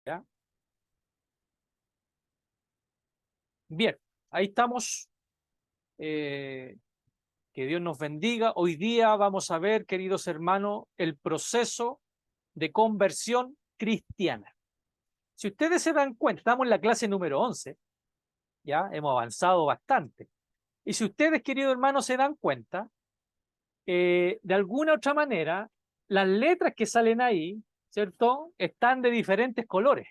¿Ya? Bien, ahí estamos. Que Dios nos bendiga. Hoy día vamos a ver, queridos hermanos, el proceso de conversión cristiana. Si ustedes se dan cuenta, estamos en la clase número 11, ya hemos avanzado bastante. Y si ustedes, queridos hermanos, se dan cuenta, de alguna otra manera, las letras que salen ahí, ¿cierto?, están de diferentes colores,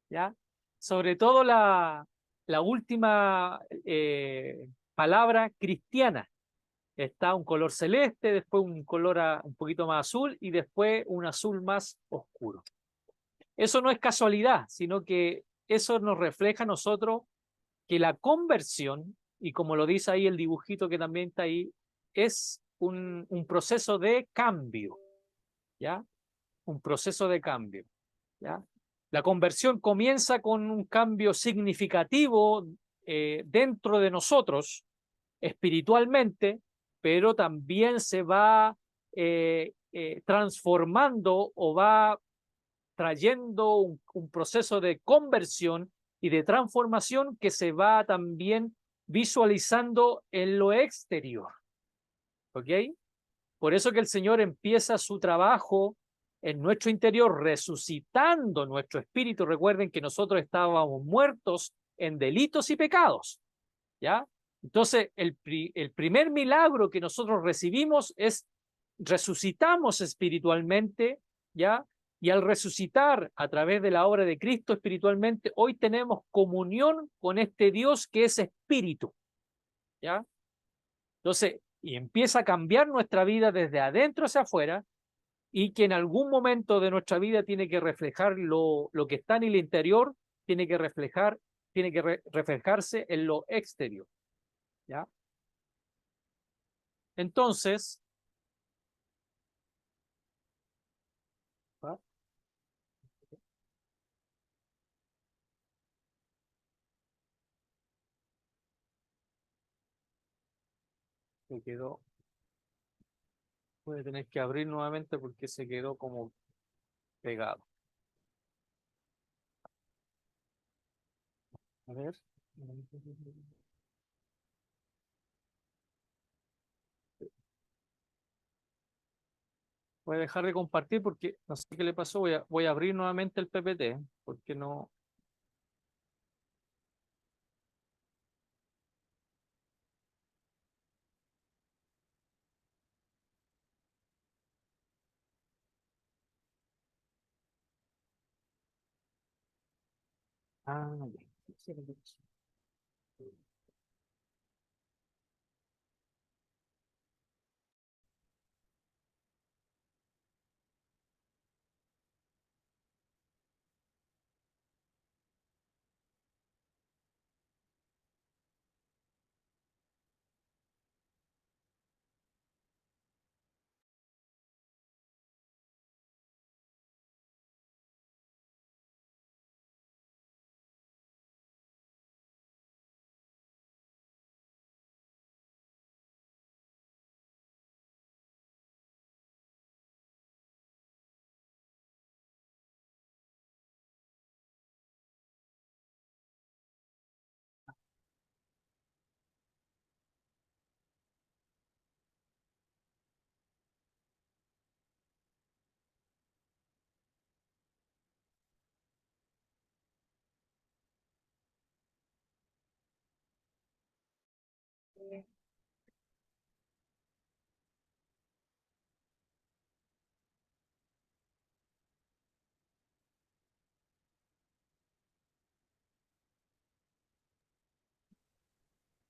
¿ya? Sobre todo la última palabra cristiana. Está un color celeste, después un color un poquito más azul y después un azul más oscuro. Eso no es casualidad, sino que eso nos refleja a nosotros que la conversión, y como lo dice ahí el dibujito que también está ahí, es un proceso de cambio, ¿ya? Un proceso de cambio, ¿ya? La conversión comienza con un cambio significativo dentro de nosotros, espiritualmente, pero también se va transformando o va trayendo un proceso de conversión y de transformación que se va también visualizando en lo exterior. ¿Ok? Por eso que el Señor empieza su trabajo en nuestro interior, resucitando nuestro espíritu. Recuerden que nosotros estábamos muertos en delitos y pecados, ¿ya? Entonces, el primer milagro que nosotros recibimos es resucitamos espiritualmente, ¿ya? Y al resucitar a través de la obra de Cristo espiritualmente, hoy tenemos comunión con este Dios que es espíritu, ¿ya? Entonces, y empieza a cambiar nuestra vida desde adentro hacia afuera, y que en algún momento de nuestra vida tiene que reflejar lo que está en el interior, tiene que reflejarse en lo exterior, ¿ya? Entonces, ¿ah? Se quedó, voy a tener que abrir nuevamente porque se quedó como pegado. A ver. Voy a dejar de compartir porque no sé qué le pasó. Voy a abrir nuevamente el PPT porque no. Ah, ya.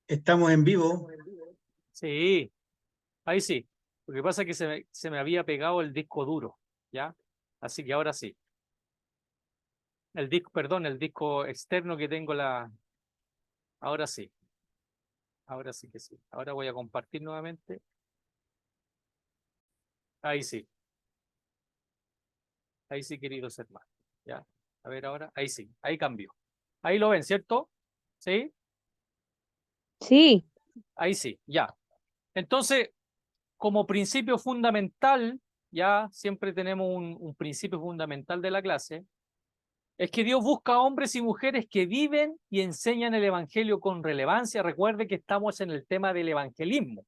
Estamos en vivo. Sí, ahí sí. Lo que pasa es que se me había pegado el disco duro, ¿ya? Así que ahora sí. El disco, perdón, el disco externo que tengo ahora sí. Ahora sí que sí. Ahora voy a compartir nuevamente. Ahí sí. Ahí sí, queridos hermanos. ¿Ya? A ver ahora. Ahí sí. Ahí cambió. Ahí lo ven, ¿cierto? ¿Sí? Sí, Ahí sí. Ya. Entonces, como principio fundamental, ya siempre tenemos un principio fundamental de la clase, Es que Dios busca hombres y mujeres que viven y enseñan el evangelio con relevancia. Recuerde que estamos en el tema del evangelismo.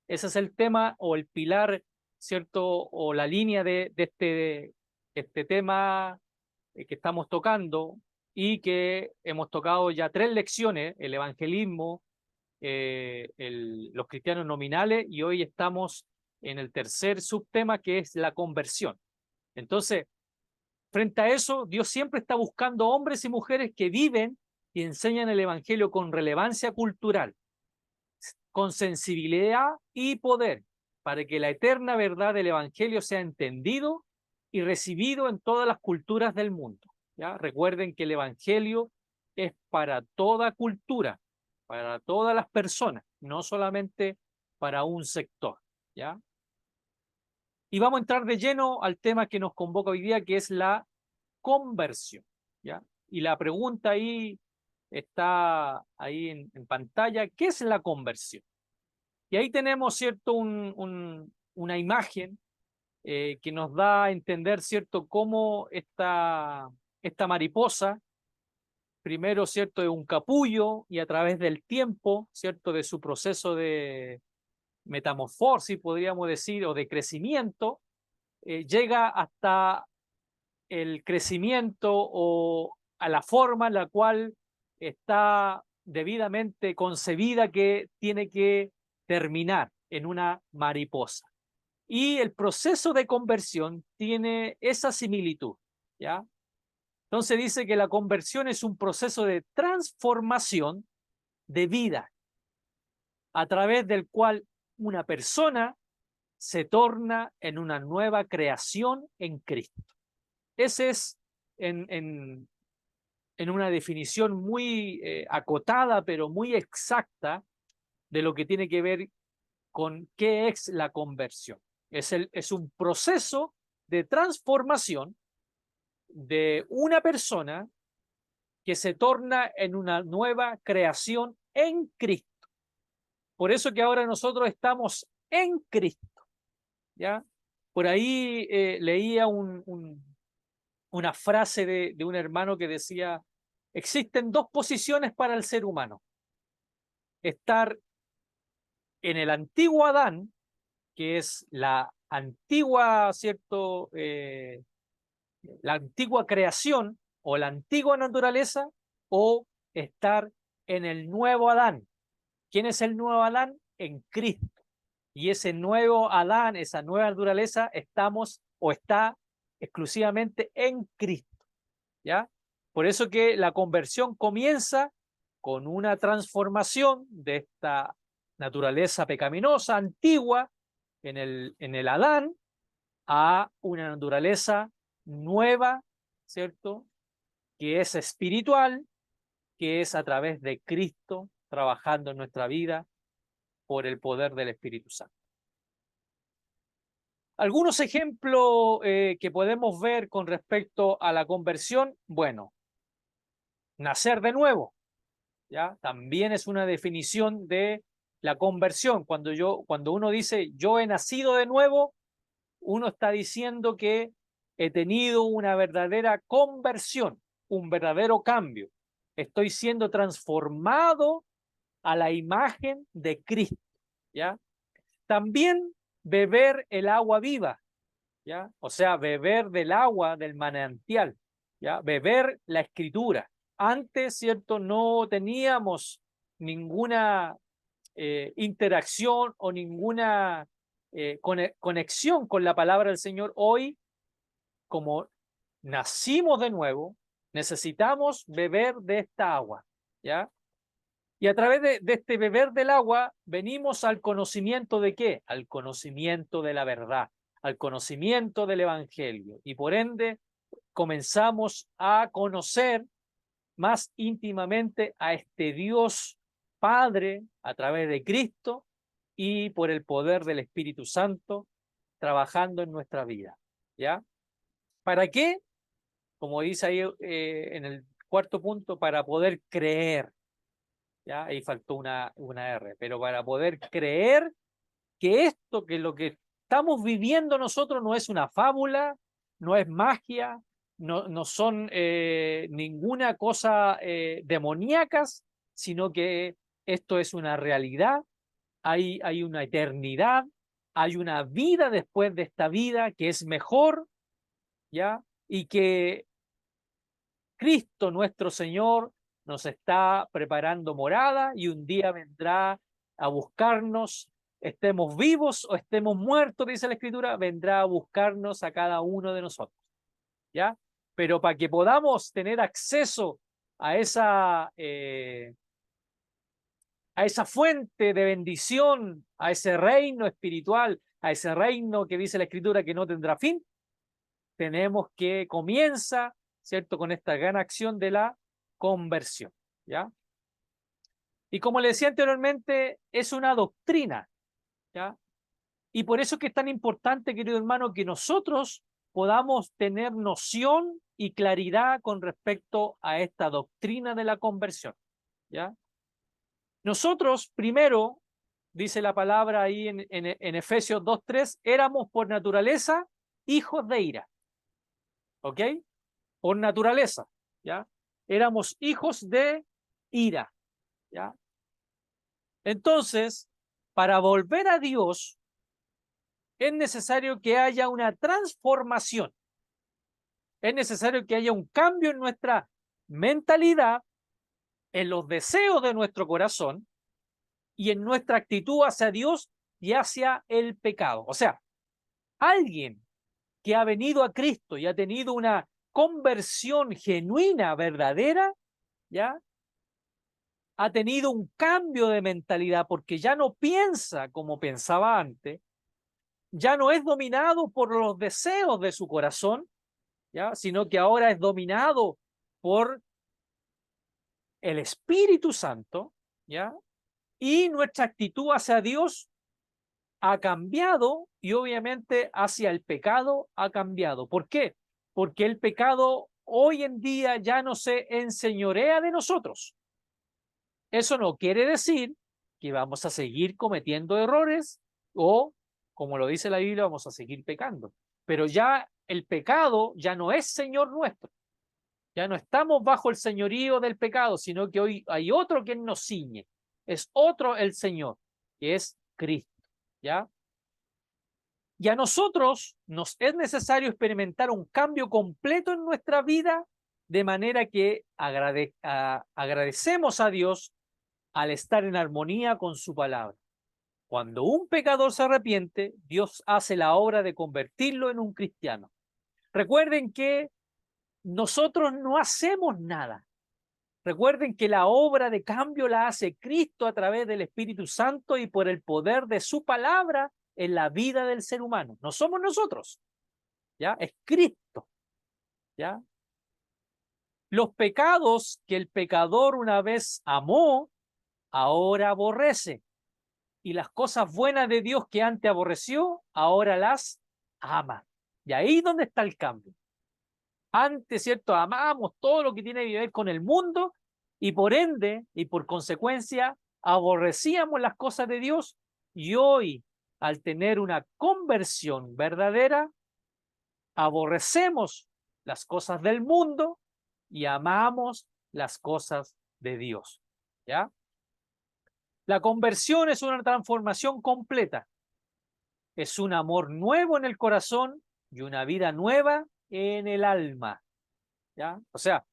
Ese es el tema o el pilar, ¿cierto? O la línea de este tema que estamos tocando y que hemos tocado ya 3 lecciones, el evangelismo, los cristianos nominales, y hoy estamos en el tercer subtema, que es la conversión. Entonces, frente a eso, Dios siempre está buscando hombres y mujeres que viven y enseñan el evangelio con relevancia cultural, con sensibilidad y poder, para que la eterna verdad del evangelio sea entendido y recibido en todas las culturas del mundo. ¿Ya? Recuerden que el evangelio es para toda cultura, para todas las personas, no solamente para un sector. ¿Ya? Y vamos a entrar de lleno al tema que nos convoca hoy día, que es la conversión. ¿Ya? Y la pregunta ahí está ahí en pantalla, ¿qué es la conversión? Y ahí tenemos, ¿cierto?, una imagen que nos da a entender, ¿cierto?, cómo esta mariposa, primero, ¿cierto?, es un capullo y a través del tiempo, ¿cierto?, de su proceso de metamorfosis, podríamos decir, o de crecimiento, llega hasta el crecimiento o a la forma en la cual está debidamente concebida, que tiene que terminar en una mariposa. Y el proceso de conversión tiene esa similitud, ¿ya? Entonces dice que la conversión es un proceso de transformación de vida a través del cual una persona se torna en una nueva creación en Cristo. Ese es en una definición muy acotada, pero muy exacta, de lo que tiene que ver con qué es la conversión. Es un proceso de transformación de una persona que se torna en una nueva creación en Cristo. Por eso que ahora nosotros estamos en Cristo. ¿Ya? Por ahí leía una frase de un hermano que decía: existen 2 posiciones para el ser humano: estar en el antiguo Adán, que es la antigua, ¿cierto?, la antigua creación o la antigua naturaleza, o estar en el nuevo Adán. ¿Quién es el nuevo Adán? En Cristo. Y ese nuevo Adán, esa nueva naturaleza, estamos o está exclusivamente en Cristo. ¿Ya? Por eso que la conversión comienza con una transformación de esta naturaleza pecaminosa, antigua, en el Adán, a una naturaleza nueva, ¿cierto?, que es espiritual, que es a través de Cristo trabajando en nuestra vida por el poder del Espíritu Santo. Algunos ejemplos que podemos ver con respecto a la conversión: bueno, nacer de nuevo, ¿ya? También es una definición de la conversión. Cuando uno dice yo he nacido de nuevo, uno está diciendo que he tenido una verdadera conversión, un verdadero cambio. Estoy siendo transformado a la imagen de Cristo, ¿ya? También beber el agua viva, ¿ya? O sea, beber del agua del manantial, ¿ya? Beber la Escritura. Antes, ¿cierto?, no teníamos ninguna interacción o ninguna conexión con la palabra del Señor. Hoy, como nacimos de nuevo, necesitamos beber de esta agua, ¿ya? Y a través de este beber del agua venimos al conocimiento de ¿qué? Al conocimiento de la verdad, al conocimiento del Evangelio. Y por ende comenzamos a conocer más íntimamente a este Dios Padre a través de Cristo y por el poder del Espíritu Santo trabajando en nuestra vida. ¿Ya? ¿Para qué? Como dice ahí en el 4.º punto, para poder creer. ¿Ya? Ahí faltó una R, pero para poder creer que lo que estamos viviendo nosotros no es una fábula, no es magia, no son ninguna cosa demoníacas, sino que esto es una realidad, hay una eternidad, hay una vida después de esta vida que es mejor, ¿ya? Y que Cristo nuestro Señor nos está preparando morada y un día vendrá a buscarnos, estemos vivos o estemos muertos, dice la Escritura, vendrá a buscarnos a cada uno de nosotros, ¿ya? Pero para que podamos tener acceso a esa fuente de bendición, a ese reino espiritual, a ese reino que dice la Escritura que no tendrá fin, tenemos que comienza, ¿cierto?, con esta gran acción de la conversión, ¿ya? Y como le decía anteriormente, es una doctrina, ¿ya? Y por eso es que es tan importante, querido hermano, que nosotros podamos tener noción y claridad con respecto a esta doctrina de la conversión, ¿ya? Nosotros, primero, dice la palabra ahí en Efesios 2:3, éramos por naturaleza hijos de ira, ¿ok? Por naturaleza, ¿ya? Éramos hijos de ira, ¿ya? Entonces, para volver a Dios, es necesario que haya una transformación. Es necesario que haya un cambio en nuestra mentalidad, en los deseos de nuestro corazón y en nuestra actitud hacia Dios y hacia el pecado. O sea, alguien que ha venido a Cristo y ha tenido una conversión genuina, verdadera, ¿ya? Ha tenido un cambio de mentalidad porque ya no piensa como pensaba antes, ya no es dominado por los deseos de su corazón, ¿ya? Sino que ahora es dominado por el Espíritu Santo, ¿ya? Y nuestra actitud hacia Dios ha cambiado y obviamente hacia el pecado ha cambiado. ¿Por qué? Porque el pecado hoy en día ya no se enseñorea de nosotros. Eso no quiere decir que vamos a seguir cometiendo errores o, como lo dice la Biblia, vamos a seguir pecando. Pero ya el pecado ya no es Señor nuestro. Ya no estamos bajo el señorío del pecado, sino que hoy hay otro que nos ciñe. Es otro el Señor, que es Cristo. ¿Ya? Y a nosotros nos es necesario experimentar un cambio completo en nuestra vida, de manera que agradecemos a Dios al estar en armonía con su palabra. Cuando un pecador se arrepiente, Dios hace la obra de convertirlo en un cristiano. Recuerden que nosotros no hacemos nada. Recuerden que la obra de cambio la hace Cristo a través del Espíritu Santo y por el poder de su palabra en la vida del ser humano. No somos nosotros, ¿ya? Es Cristo, ¿ya? Los pecados que el pecador una vez amó, ahora aborrece. Y las cosas buenas de Dios que antes aborreció, ahora las ama. Y ahí es donde está el cambio. Antes, ¿cierto? Amamos todo lo que tiene que ver con el mundo y por ende y por consecuencia aborrecíamos las cosas de Dios y hoy, al tener una conversión verdadera, aborrecemos las cosas del mundo y amamos las cosas de Dios. ¿Ya? La conversión es una transformación completa. Es un amor nuevo en el corazón y una vida nueva en el alma. ¿Ya? O sea,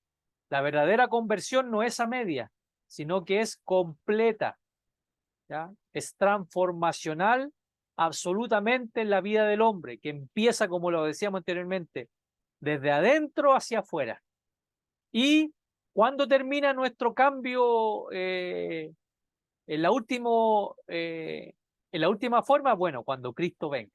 la verdadera conversión no es a media, sino que es completa, ¿ya? Es transformacional absolutamente en la vida del hombre, que empieza, como lo decíamos anteriormente, desde adentro hacia afuera. Y cuando termina nuestro cambio en la última forma, bueno, cuando Cristo venga.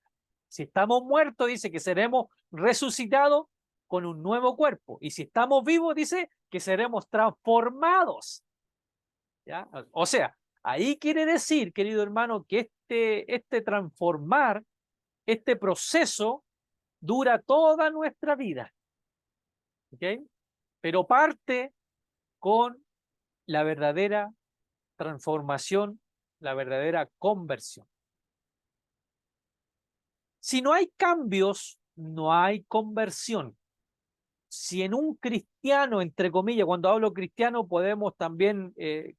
Si estamos muertos, dice que seremos resucitados con un nuevo cuerpo. Y si estamos vivos, dice que seremos transformados. ¿Ya? O sea, ahí quiere decir, querido hermano, que este transformar, este proceso, dura toda nuestra vida. ¿Ok? Pero parte con la verdadera transformación, la verdadera conversión. Si no hay cambios, no hay conversión. si en un cristiano, entre comillas, cuando hablo cristiano, podemos también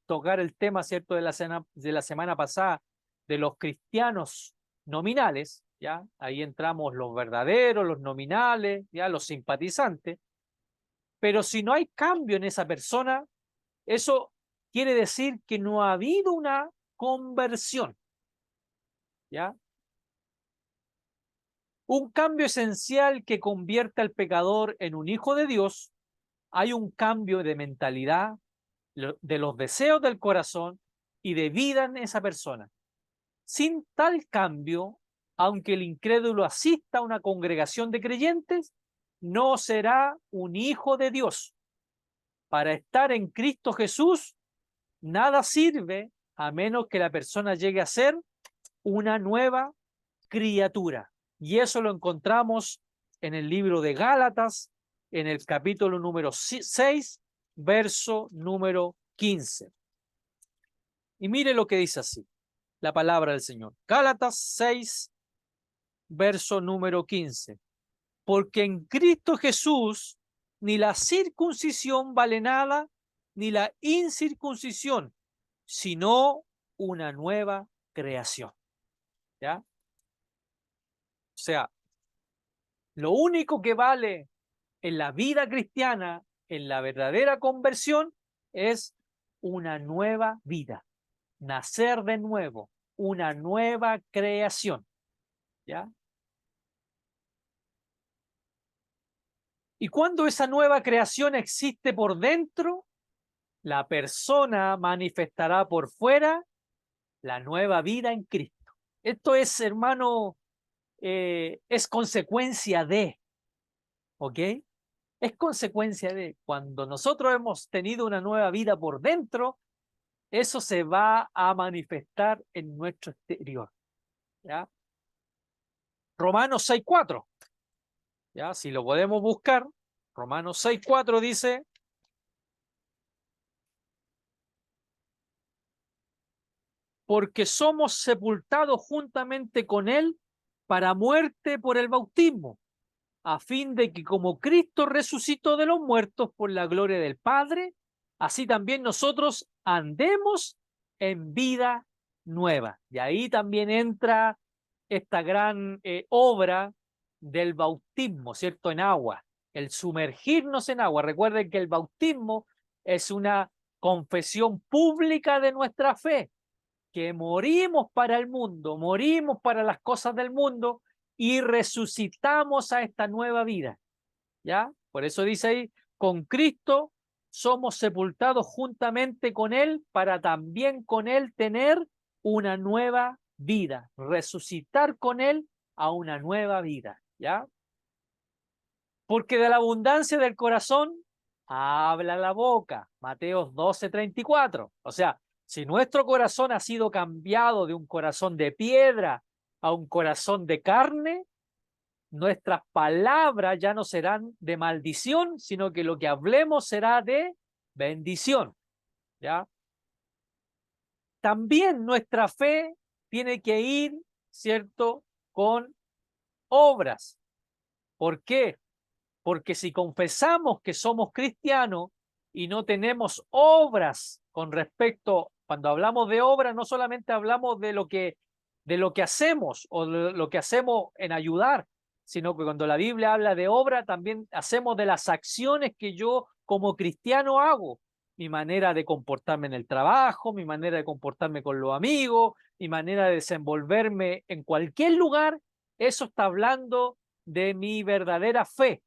tocar el tema, ¿cierto?, de la semana pasada, de los cristianos nominales, ¿ya? Ahí entramos los verdaderos, los nominales, ¿ya? Los simpatizantes. Pero si no hay cambio en esa persona, eso quiere decir que no ha habido una conversión, ¿ya? Un cambio esencial que convierta al pecador en un hijo de Dios. Hay un cambio de mentalidad, de los deseos del corazón y de vida en esa persona. Sin tal cambio, aunque el incrédulo asista a una congregación de creyentes, no será un hijo de Dios. Para estar en Cristo Jesús, nada sirve a menos que la persona llegue a ser una nueva criatura. Y eso lo encontramos en el libro de Gálatas, en el capítulo número 6, verso número 15. Y mire lo que dice así, la palabra del Señor. Gálatas 6, verso número 15. Porque en Cristo Jesús ni la circuncisión vale nada, ni la incircuncisión, sino una nueva creación. ¿Ya? O sea, lo único que vale en la vida cristiana, en la verdadera conversión, es una nueva vida, nacer de nuevo, una nueva creación, ¿ya? Y cuando esa nueva creación existe por dentro, la persona manifestará por fuera la nueva vida en Cristo. Esto es, hermano, es consecuencia de, ¿ok? Es consecuencia de cuando nosotros hemos tenido una nueva vida por dentro, eso se va a manifestar en nuestro exterior, ¿ya? Romanos 6:4, ¿ya? Si lo podemos buscar, Romanos 6:4 dice: porque somos sepultados juntamente con él para muerte por el bautismo, a fin de que como Cristo resucitó de los muertos por la gloria del Padre, así también nosotros andemos en vida nueva. Y ahí también entra esta gran obra del bautismo, ¿cierto? En agua, el sumergirnos en agua. Recuerden que el bautismo es una confesión pública de nuestra fe, que morimos para el mundo, morimos para las cosas del mundo y resucitamos a esta nueva vida, ¿ya? Por eso dice ahí, con Cristo somos sepultados juntamente con Él para también con Él tener una nueva vida, resucitar con Él a una nueva vida, ¿ya? Porque de la abundancia del corazón habla la boca, Mateo 12:34. O sea, si nuestro corazón ha sido cambiado de un corazón de piedra a un corazón de carne, nuestras palabras ya no serán de maldición, sino que lo que hablemos será de bendición, ¿ya? También nuestra fe tiene que ir, ¿cierto?, con obras. ¿Por qué? Porque si confesamos que somos cristianos y no tenemos obras con respecto, cuando hablamos de obras, no solamente hablamos de lo que hacemos o de lo que hacemos en ayudar, sino que cuando la Biblia habla de obra, también hacemos de las acciones que yo como cristiano hago. Mi manera de comportarme en el trabajo, mi manera de comportarme con los amigos, mi manera de desenvolverme en cualquier lugar, eso está hablando de mi verdadera fe.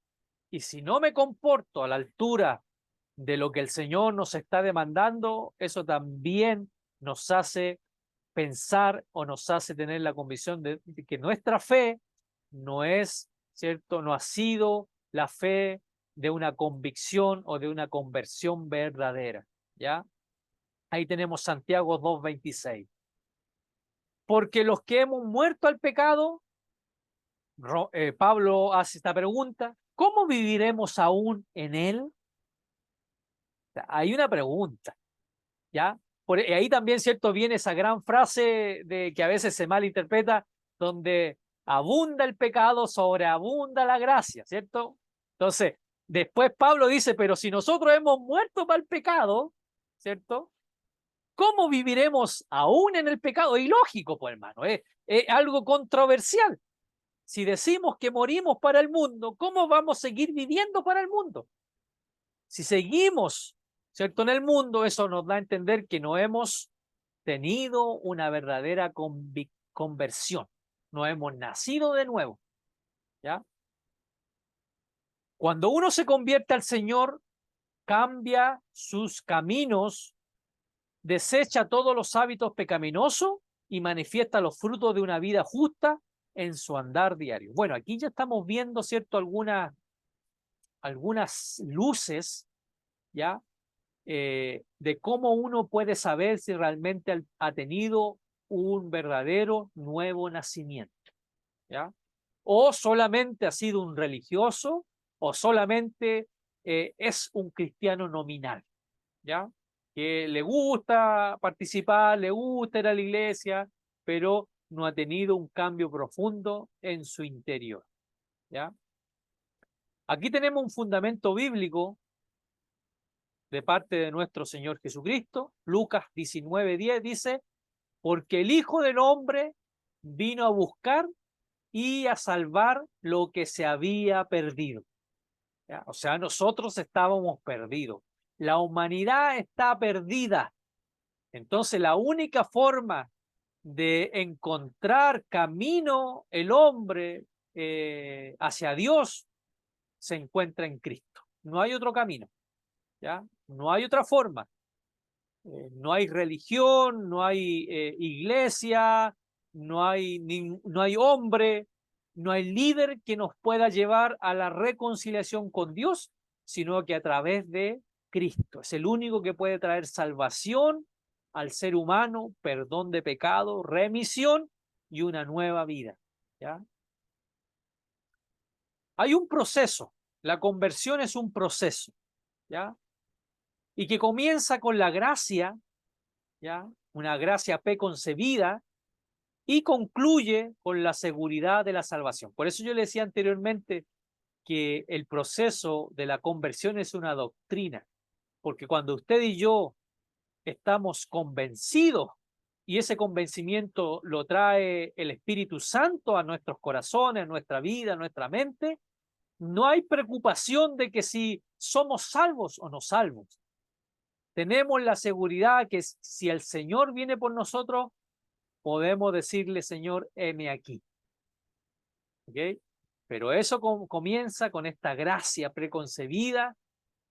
Y si no me comporto a la altura de lo que el Señor nos está demandando, eso también nos hace pensar o nos hace tener la convicción de que nuestra fe no es, ¿cierto? No ha sido la fe de una convicción o de una conversión verdadera, ¿ya? Ahí tenemos Santiago 2:26. Porque los que hemos muerto al pecado, Pablo hace esta pregunta, ¿cómo viviremos aún en él? O sea, hay una pregunta, ¿ya? Ahí también, ¿cierto?, viene esa gran frase de que a veces se malinterpreta, donde abunda el pecado, sobreabunda la gracia, ¿cierto? Entonces, Después Pablo dice, pero si nosotros hemos muerto para el pecado, ¿cierto? ¿Cómo viviremos aún en el pecado? Es ilógico, pues hermano, es algo controversial. Si decimos que morimos para el mundo, ¿cómo vamos a seguir viviendo para el mundo? Si seguimos, ¿cierto?, en el mundo, eso nos da a entender que no hemos tenido una verdadera conversión. No hemos nacido de nuevo, ¿ya? Cuando uno se convierte al Señor, cambia sus caminos, desecha todos los hábitos pecaminosos y manifiesta los frutos de una vida justa en su andar diario. Bueno, aquí ya estamos viendo, ¿cierto?, algunas luces, ¿ya? De cómo uno puede saber si realmente ha tenido un verdadero nuevo nacimiento, ¿ya? O solamente ha sido un religioso, o solamente es un cristiano nominal, ¿ya? Que le gusta participar, le gusta ir a la iglesia, pero no ha tenido un cambio profundo en su interior, ¿ya? Aquí tenemos un fundamento bíblico de parte de nuestro Señor Jesucristo. Lucas 19:10 dice, porque el Hijo del Hombre vino a buscar y a salvar lo que se había perdido. ¿Ya? O sea, nosotros estábamos perdidos. La humanidad está perdida. Entonces, la única forma de encontrar camino el hombre hacia Dios se encuentra en Cristo. No hay otro camino, ¿ya? No hay otra forma. No hay religión, no hay iglesia, no hay hombre, no hay líder que nos pueda llevar a la reconciliación con Dios, sino que a través de Cristo. Es el único que puede traer salvación al ser humano, perdón de pecado, remisión y una nueva vida, ¿ya? Hay un proceso, la conversión es un proceso, ¿ya? Y que comienza con la gracia, ¿ya? Una gracia preconcebida, y concluye con la seguridad de la salvación. Por eso yo le decía anteriormente que el proceso de la conversión es una doctrina, porque cuando usted y yo estamos convencidos, y ese convencimiento lo trae el Espíritu Santo a nuestros corazones, a nuestra vida, a nuestra mente, no hay preocupación de que si somos salvos o no salvos. Tenemos la seguridad que si el Señor viene por nosotros, podemos decirle, Señor, heme aquí. ¿Ok? Pero eso comienza con esta gracia preconcebida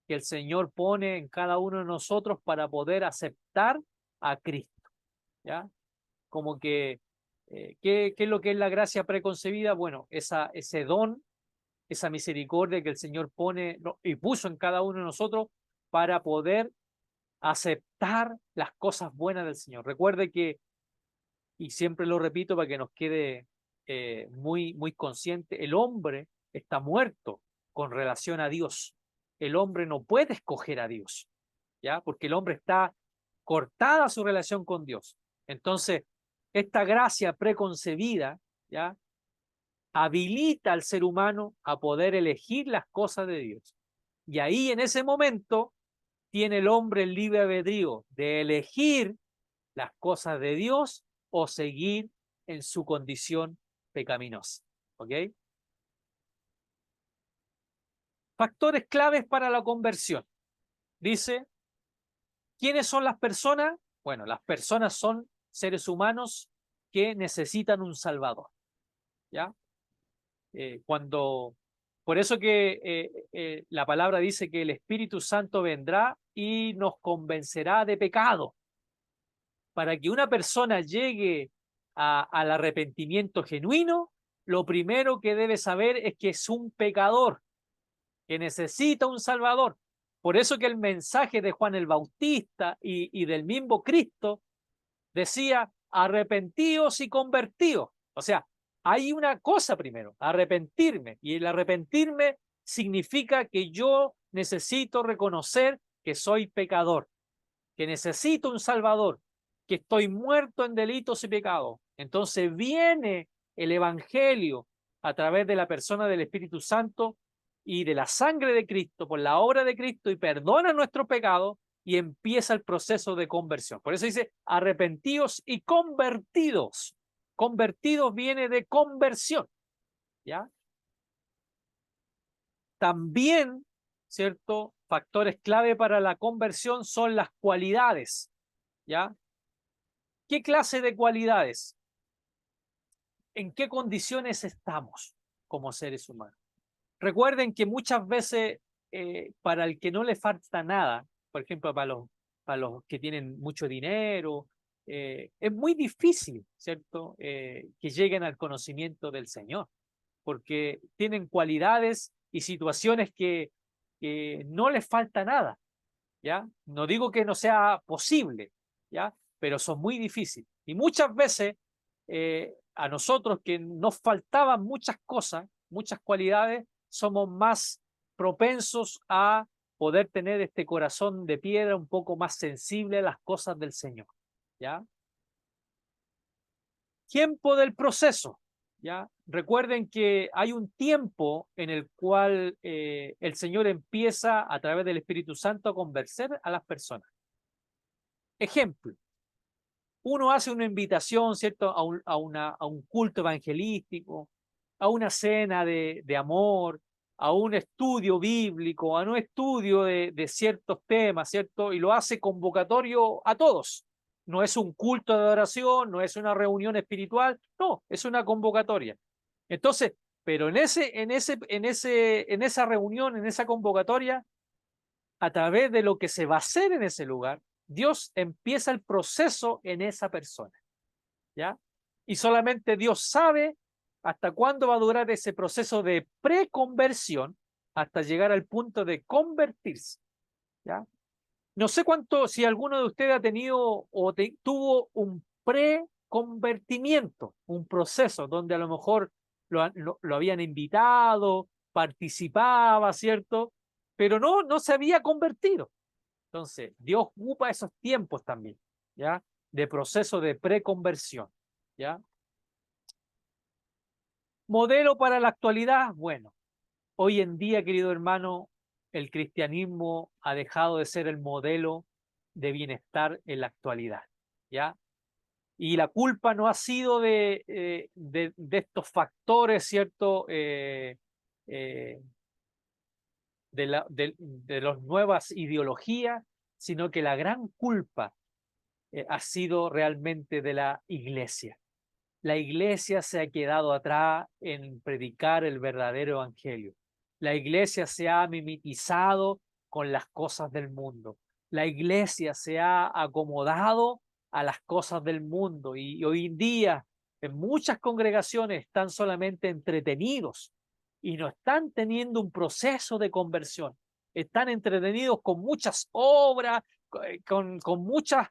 que el Señor pone en cada uno de nosotros para poder aceptar a Cristo, ¿ya? Como que, ¿qué es lo que es la gracia preconcebida? Bueno, ese don, esa misericordia que el Señor pone y puso en cada uno de nosotros para poder aceptar las cosas buenas del Señor. Recuerde que, y siempre lo repito para que nos quede muy, muy consciente, el hombre está muerto con relación a Dios. El hombre no puede escoger a Dios, ¿ya? Porque el hombre está cortada su relación con Dios. Entonces, esta gracia preconcebida, ¿ya?, habilita al ser humano a poder elegir las cosas de Dios. Y ahí, en ese momento, tiene el hombre el libre albedrío de elegir las cosas de Dios o seguir en su condición pecaminosa. ¿Ok? Factores claves para la conversión. Dice, ¿quiénes son las personas? Bueno, las personas son seres humanos que necesitan un Salvador, ¿ya? Por eso que la palabra dice que el Espíritu Santo vendrá y nos convencerá de pecado. Para que una persona llegue al arrepentimiento genuino, lo primero que debe saber es que es un pecador, que necesita un Salvador. Por eso que el mensaje de Juan el Bautista y del mismo Cristo decía, arrepentíos y convertíos. O sea, hay una cosa primero, arrepentirme. Y el arrepentirme significa que yo necesito reconocer que soy pecador, que necesito un Salvador, que estoy muerto en delitos y pecados. Entonces viene el Evangelio a través de la persona del Espíritu Santo y de la sangre de Cristo, por la obra de Cristo, y perdona nuestro pecado, y empieza el proceso de conversión. Por eso dice, arrepentidos y convertidos. Convertidos viene de conversión, ¿ya? También, ¿cierto? Factores clave para la conversión son las cualidades, ¿ya? ¿Qué clase de cualidades? ¿En qué condiciones estamos como seres humanos? Recuerden que muchas veces para el que no le falta nada, por ejemplo, para los que tienen mucho dinero, es muy difícil, ¿cierto? Que lleguen al conocimiento del Señor, porque tienen cualidades y situaciones que no les falta nada, ¿ya? No digo que no sea posible, ¿ya? Pero son muy difíciles. Y muchas veces a nosotros que nos faltaban muchas cosas, muchas cualidades, somos más propensos a poder tener este corazón de piedra un poco más sensible a las cosas del Señor, ¿ya? Tiempo del proceso, ¿ya? Recuerden que hay un tiempo en el cual el Señor empieza a través del Espíritu Santo a convencer a las personas. Ejemplo, uno hace una invitación, ¿cierto?, a un culto evangelístico, a una cena de amor, a un estudio bíblico, a un estudio de ciertos temas, ¿cierto? Y lo hace convocatorio a todos. No es un culto de adoración, no es una reunión espiritual, no, es una convocatoria. Entonces, pero en esa reunión, en esa convocatoria, a través de lo que se va a hacer en ese lugar, Dios empieza el proceso en esa persona, ¿ya? Y solamente Dios sabe hasta cuándo va a durar ese proceso de preconversión hasta llegar al punto de convertirse, ¿ya? No sé cuánto, si alguno de ustedes ha tenido o tuvo un preconvertimiento, un proceso donde a lo mejor lo habían invitado, participaba, ¿cierto? Pero no se había convertido. Entonces, Dios ocupa esos tiempos también, ¿ya? De proceso de preconversión, ¿ya? Modelo para la actualidad, bueno, hoy en día, querido hermano, el cristianismo ha dejado de ser el modelo de bienestar en la actualidad, ¿ya? Y la culpa no ha sido de estos factores, ¿cierto? De las nuevas ideologías, sino que la gran culpa ha sido realmente de la iglesia. La iglesia se ha quedado atrás en predicar el verdadero evangelio. La iglesia se ha mimetizado con las cosas del mundo. La iglesia se ha acomodado a las cosas del mundo y hoy en día en muchas congregaciones están solamente entretenidos y no están teniendo un proceso de conversión. Están entretenidos con muchas obras, con muchas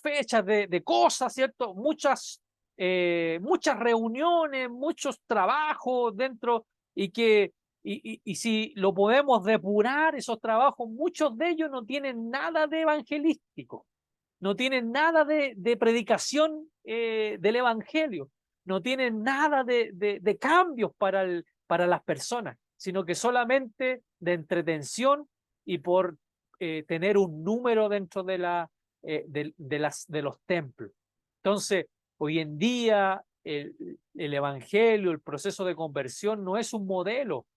fechas de cosas, ¿cierto? Muchas reuniones, muchos trabajos dentro y si lo podemos depurar, esos trabajos, muchos de ellos no tienen nada de evangelístico, no tienen nada de predicación del evangelio, no tienen nada de cambios para las personas, sino que solamente de entretención y por tener un número dentro de los templos. Entonces, hoy en día el evangelio, el proceso de conversión no es un modelo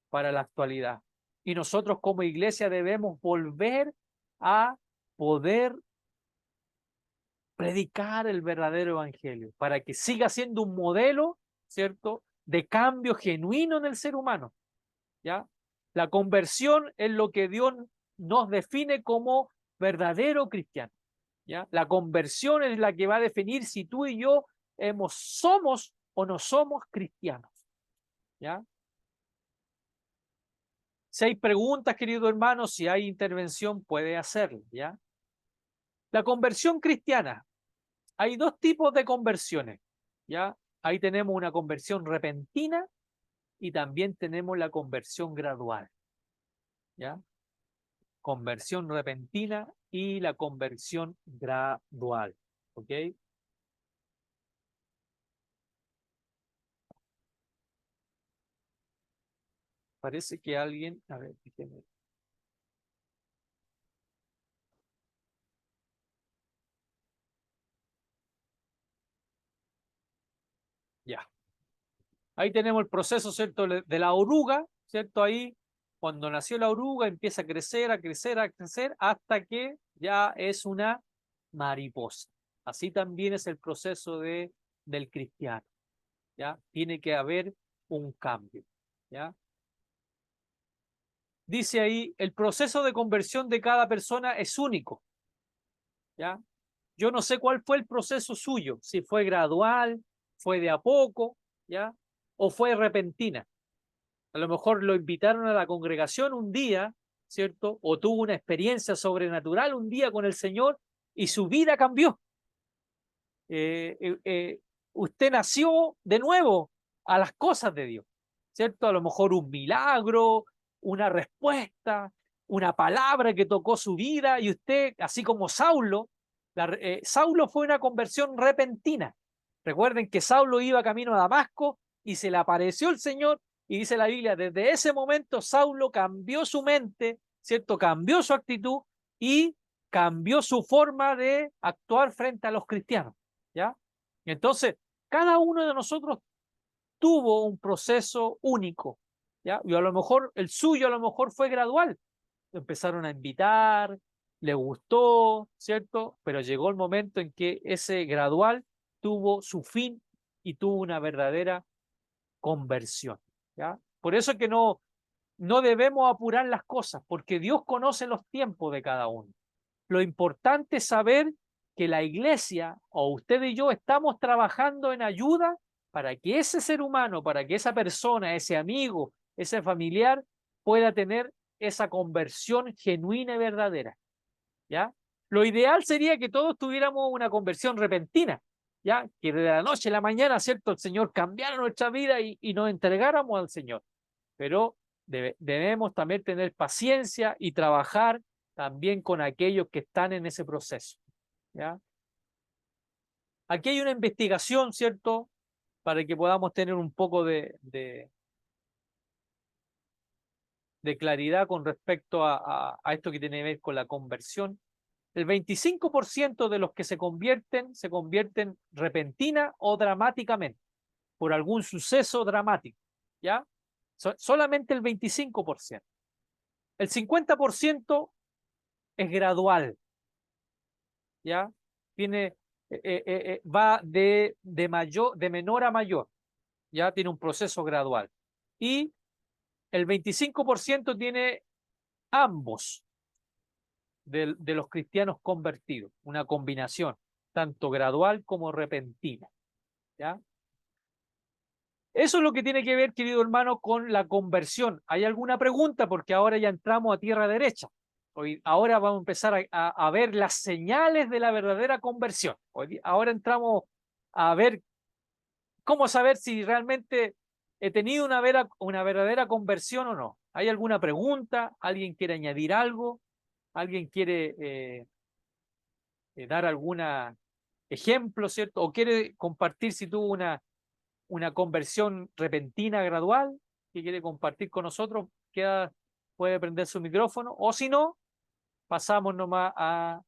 para la actualidad. Y nosotros como iglesia debemos volver a poder predicar el verdadero evangelio para que siga siendo un modelo, ¿cierto?, de cambio genuino en el ser humano, ¿ya? La conversión es lo que Dios nos define como verdadero cristiano, ¿ya? La conversión es la que va a definir si tú y yo somos o no somos cristianos, ¿ya? Si hay preguntas, querido hermano, si hay intervención, puede hacerla, ¿ya? La conversión cristiana. Hay dos tipos de conversiones, ¿ya? Ahí tenemos una conversión repentina y también tenemos la conversión gradual, ¿ya? Conversión repentina y la conversión gradual, ¿ok? Parece que alguien, a ver, déjeme. Ya. Ahí tenemos el proceso, ¿cierto? De la oruga, ¿cierto? Ahí, cuando nació la oruga, empieza a crecer, a crecer, a crecer, hasta que ya es una mariposa. Así también es el proceso del cristiano, ¿ya? Tiene que haber un cambio, ¿ya? Dice ahí, el proceso de conversión de cada persona es único, ¿ya? Yo no sé cuál fue el proceso suyo, si fue gradual, fue de a poco, ¿ya? O fue repentina. A lo mejor lo invitaron a la congregación un día, ¿cierto? O tuvo una experiencia sobrenatural un día con el Señor y su vida cambió. Usted nació de nuevo a las cosas de Dios, ¿cierto? A lo mejor un milagro, una respuesta, una palabra que tocó su vida y usted, así como Saulo, Saulo fue una conversión repentina. Recuerden que Saulo iba camino a Damasco y se le apareció el Señor y dice la Biblia, desde ese momento Saulo cambió su mente, ¿cierto? Cambió su actitud y cambió su forma de actuar frente a los cristianos. ¿Ya? Entonces, cada uno de nosotros tuvo un proceso único, ¿ya? Y a lo mejor el suyo a lo mejor fue gradual. Empezaron a invitar, le gustó, ¿cierto? Pero llegó el momento en que ese gradual tuvo su fin y tuvo una verdadera conversión, ¿ya? Por eso es que no debemos apurar las cosas, porque Dios conoce los tiempos de cada uno. Lo importante es saber que la iglesia o usted y yo estamos trabajando en ayuda para que ese ser humano, para que esa persona, ese amigo, ese familiar pueda tener esa conversión genuina y verdadera, ¿ya? Lo ideal sería que todos tuviéramos una conversión repentina, ¿ya? Que de la noche a la mañana, ¿cierto? El Señor cambiara nuestra vida y nos entregáramos al Señor. Pero debemos también tener paciencia y trabajar también con aquellos que están en ese proceso, ¿ya? Aquí hay una investigación, ¿cierto? Para que podamos tener un poco de claridad con respecto a esto que tiene que ver con la conversión. El 25% de los que se convierten repentina o dramáticamente, por algún suceso dramático, ¿ya? Solamente el 25%. El 50% es gradual, ¿ya? Va de menor a mayor, ¿ya? Tiene un proceso gradual. Y el 25% tiene ambos de los cristianos convertidos, una combinación, tanto gradual como repentina, ¿ya? Eso es lo que tiene que ver, querido hermano, con la conversión. ¿Hay alguna pregunta? Porque ahora ya entramos a tierra derecha. Ahora vamos a empezar a ver las señales de la verdadera conversión. Ahora entramos a ver cómo saber si realmente he tenido una verdadera conversión o no. ¿Hay alguna pregunta? ¿Alguien quiere añadir algo? ¿Alguien quiere dar algún ejemplo, ¿cierto? ¿O quiere compartir si tuvo una conversión repentina, gradual, que quiere compartir con nosotros? Puede prender su micrófono. O si no, pasamos nomás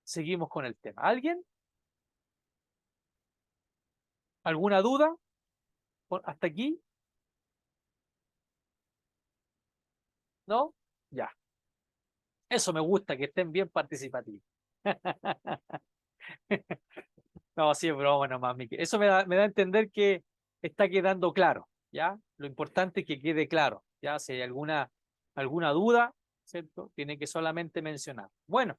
seguimos con el tema. ¿Alguien? ¿Alguna duda? ¿Hasta aquí? ¿No? Ya. Eso me gusta, que estén bien participativos. No, sí, es broma nomás, Miki. Eso me da a entender que está quedando claro, ¿ya? Lo importante es que quede claro, ¿ya? Si hay alguna duda, ¿cierto? Tiene que solamente mencionar. Bueno,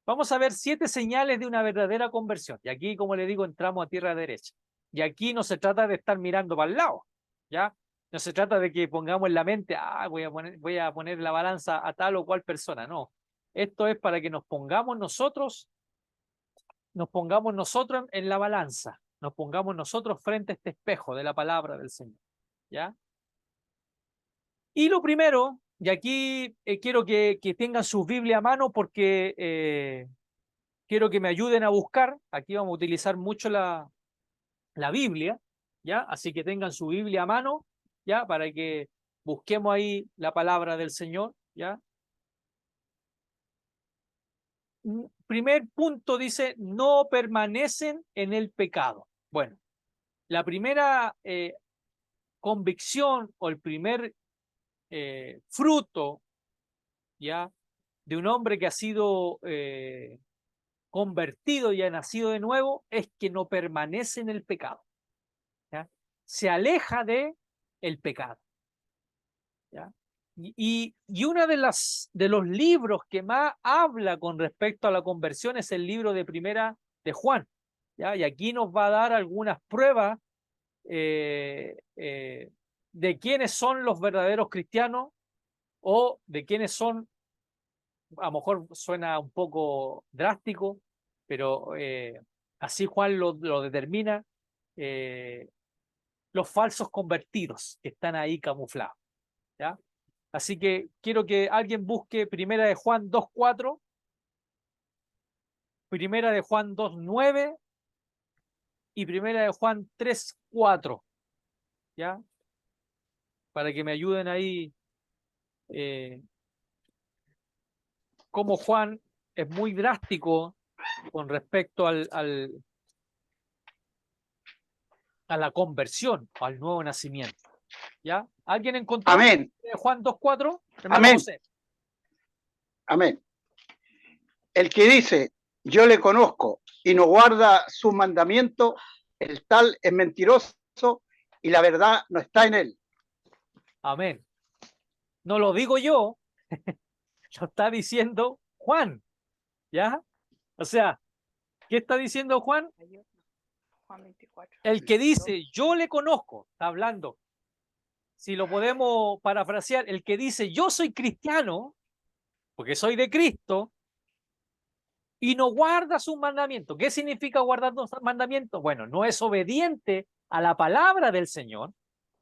vamos a ver 7 señales de una verdadera conversión. Y aquí, como le digo, entramos a tierra derecha. Y aquí no se trata de estar mirando para el lado, ¿ya? No se trata de que pongamos en la mente, voy a poner la balanza a tal o cual persona. No. Esto es para que nos pongamos nosotros en la balanza, nos pongamos nosotros frente a este espejo de la palabra del Señor, ¿ya? Y lo primero, y aquí quiero que tengan su Biblia a mano porque quiero que me ayuden a buscar. Aquí vamos a utilizar mucho la Biblia, ¿ya? Así que tengan su Biblia a mano ¿ya? Para que busquemos ahí la palabra del Señor, ¿ya? Primer punto dice, no permanecen en el pecado. Bueno, la primera convicción o el primer fruto, ¿ya? De un hombre que ha sido convertido y ha nacido de nuevo es que no permanece en el pecado, ¿ya? Se aleja de el pecado, ¿ya? Y una de los libros que más habla con respecto a la conversión es el libro de Primera de Juan, ¿ya? Y aquí nos va a dar algunas pruebas de quiénes son los verdaderos cristianos o de quiénes son, a lo mejor suena un poco drástico, pero así Juan lo determina, los falsos convertidos que están ahí camuflados, ¿ya? Así que quiero que alguien busque Primera de Juan 2:4, Primera de Juan 2:9 y Primera de Juan 3:4, ¿ya? Para que me ayuden ahí, como Juan es muy drástico con respecto a la conversión, al nuevo nacimiento, ¿ya? ¿Alguien encontró Amén. Juan 2:4? Hermano Amén. José. Amén. El que dice, yo le conozco y no guarda sus mandamientos, el tal es mentiroso y la verdad no está en él. Amén. No lo digo yo, lo está diciendo Juan, ¿ya? O sea, ¿qué está diciendo Juan? Juan 24. El que dice, yo le conozco, está hablando. Si lo podemos parafrasear, el que dice, yo soy cristiano, porque soy de Cristo, y no guarda sus mandamientos. ¿Qué significa guardar los mandamientos? Bueno, no es obediente a la palabra del Señor,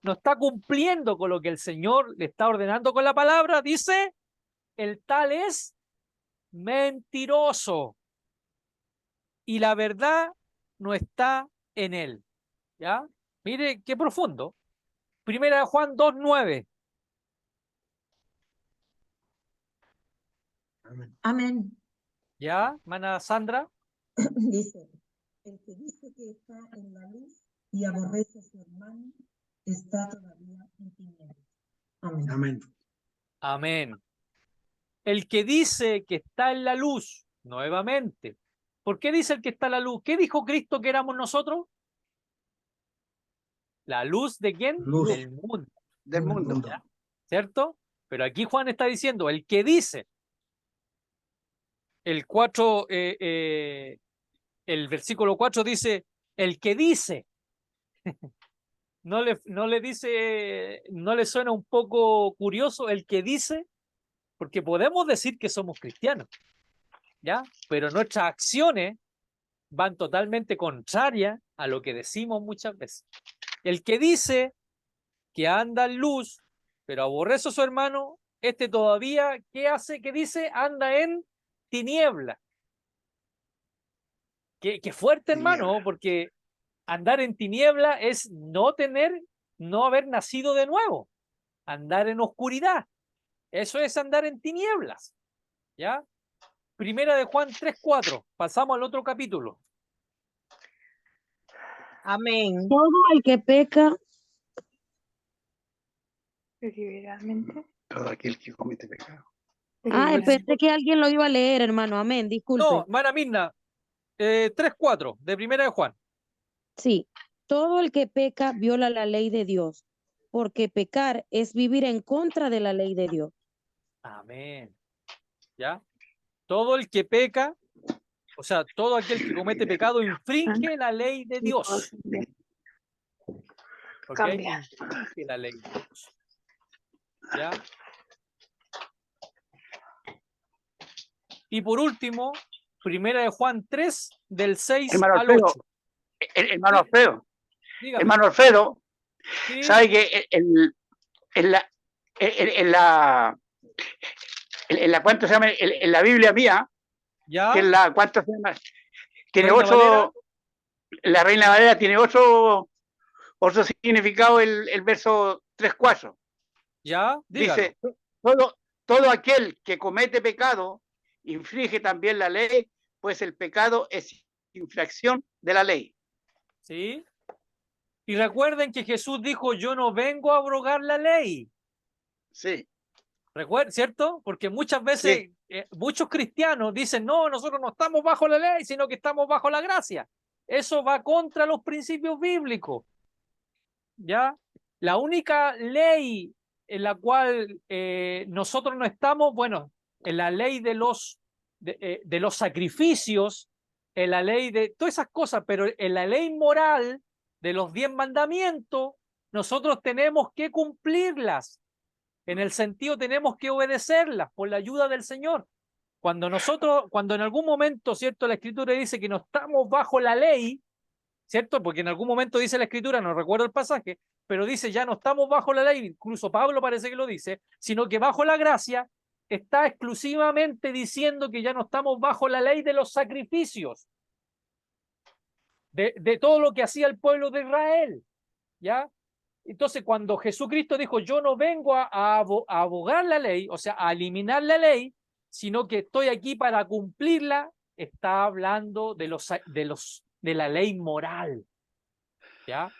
no está cumpliendo con lo que el Señor le está ordenando con la palabra, dice, el tal es mentiroso y la verdad no está en él. ¿Ya? Mire qué profundo. Primera de Juan 2:9. Amén. ¿Ya, hermana Sandra? Dice, el que dice que está en la luz y aborrece a su hermano, está todavía en tinieblas. Amén. Amén. Amén. El que dice que está en la luz, nuevamente. ¿Por qué dice el que está en la luz? ¿Qué dijo Cristo que éramos nosotros? ¿La luz de quién? Luz. Del mundo, Del mundo. ¿Ya? ¿cierto? Pero aquí Juan está diciendo, el que dice, el 4, el versículo 4 dice, el que dice, no le dice, no le suena un poco curioso el que dice, porque podemos decir que somos cristianos, ¿ya? Pero nuestras acciones van totalmente contrarias a lo que decimos muchas veces. El que dice que anda en luz, pero aborrece a su hermano, este todavía, ¿qué hace? ¿Qué dice? Anda en tiniebla. Qué fuerte, hermano, porque andar en tiniebla es no haber nacido de nuevo, andar en oscuridad. Eso es andar en tinieblas, ¿ya? Primera de Juan 3:4. Pasamos al otro capítulo. Amén. Todo el que peca, Deliberadamente. Todo aquel que comete pecado. pensé que alguien lo iba a leer, hermano. Amén, disculpe. No, hermana Mirna, 3:4 de Primera de Juan. Sí, todo el que peca viola la ley de Dios, porque pecar es vivir en contra de la ley de Dios. Amén. ¿Ya? Todo el que peca, o sea, todo aquel que comete pecado infringe la ley de Dios. ¿Ok? Cambia. Infringe la ley de Dios. ¿Ya? Y por último, Primera de Juan 3, del 6 Hermano al Alfredo, 8. hermano Alfredo, Dígame. hermano Alfredo, Sí, ¿sabe que en la ¿cuánto se llama? En la Biblia mía, ¿ya? que es la, ¿cuánto se llama? Tiene Reina Valera. 8, la Reina Valera tiene otro significado el verso 3:4. ¿Ya? Dígalo. Dice, todo aquel que comete pecado infringe también la ley, pues el pecado es infracción de la ley. ¿Sí? Y recuerden que Jesús dijo, yo no vengo a abrogar la ley. Sí, Recuerden, ¿cierto? Porque muchas veces muchos cristianos dicen, no, nosotros no estamos bajo la ley, sino que estamos bajo la gracia. Eso va contra los principios bíblicos. ¿Ya? La única ley en la cual nosotros no estamos, bueno, en la ley de los sacrificios, en la ley de todas esas cosas, pero en la ley moral de los 10 mandamientos, nosotros tenemos que cumplirlas. En el sentido, tenemos que obedecerlas por la ayuda del Señor. Cuando en algún momento, ¿cierto? La Escritura dice que no estamos bajo la ley, ¿cierto? Porque en algún momento dice la Escritura, no recuerdo el pasaje, pero dice ya no estamos bajo la ley, incluso Pablo parece que lo dice, sino que bajo la gracia está exclusivamente diciendo que ya no estamos bajo la ley de los sacrificios, de todo lo que hacía el pueblo de Israel, ¿ya? Entonces, cuando Jesucristo dijo, yo no vengo a abogar la ley, o sea, a eliminar la ley, sino que estoy aquí para cumplirla, está hablando de la ley moral, ¿ya?